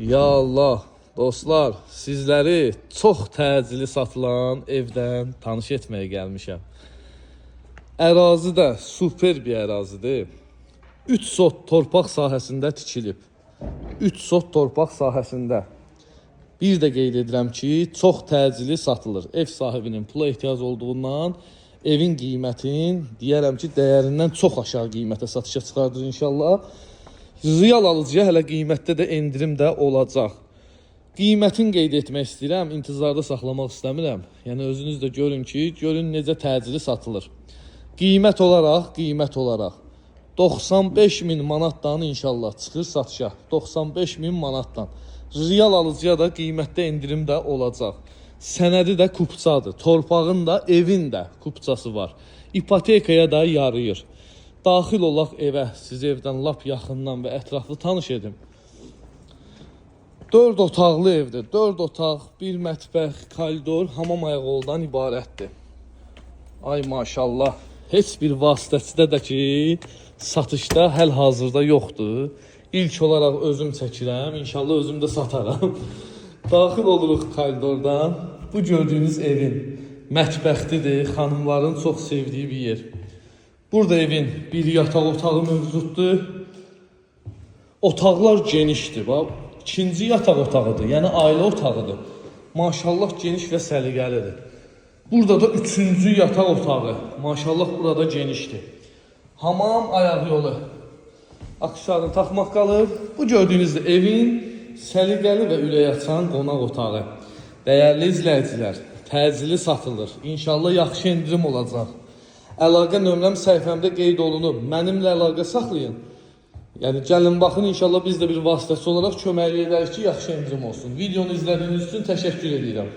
Ya Allah, dostlar, sizləri çox təcili satılan evdən tanış etməyə gəlmişəm. Ərazi də super bir ərazidir. 3 sot torpaq sahəsində tikilib. 3 sot torpaq sahəsində. Bir də qeyd edirəm ki, çox təcili satılır. Ev sahibinin pula ehtiyac olduğundan evin qiymətin, deyərəm ki, dəyərindən çox aşağı qiymətə satışa çıxardır inşallah. Real alıcıya hələ qiymətdə də endirim də olacaq. Qiymətin qeyd etmək istəyirəm, intizarda saxlamaq istəmirəm. Yəni özünüz də görün ki, görün necə təcili satılır. Qiymət olaraq 95.000 manatdan inşallah çıxır satışa. 95.000 manatdan. Real alıcıya da qiymətdə endirim də olacaq. Sənədi də kupçadır. Torpağın da, evin də kupçası var. İpotekaya da yarayır. Daxil olaq evə, siz evdən lap yaxından və ətraflı tanış edim. 4 otaqlı evdir. 4 otaq, 1 mətbəx, koridor, hamam ayaqoldan ibarətdir. Ay maşallah. Heç bir vasitəçidə də ki, satışda həl-hazırda yoxdur. İlk olaraq özüm çəkirəm, inşallah özüm də sataram. Daxil oluruq koridordan. Bu gördüyünüz evin mətbəxtidir, xanımların çox sevdiyi bir yer. Burada evin bir yataq otağı mövcuddur. Otaqlar genişdir. Bax, ikinci yataq otağıdır, yəni ailə otağıdır. Maşallah geniş və səliqəlidir. Burada da üçüncü yataq otağı. Maşallah burada genişdir. Hamam ayaq yolu. Akışlarını taxmaq qalır. Bu gördüyünüz də evin səliqəli və ürək açan qonaq otağı. Dəyərli izləyicilər, təcili satılır. İnşallah yaxşı endirim olacaq. Əlaqə nömrəm səhifəmdə qeyd olunub. Mənimlə əlaqə saxlayın. Yəni gəlin baxın, inşallah biz də bir vasitəçi olaraq köməkli edərik ki, yaxşı endirim olsun. Videonu izlədiyiniz üçün təşəkkür edirəm.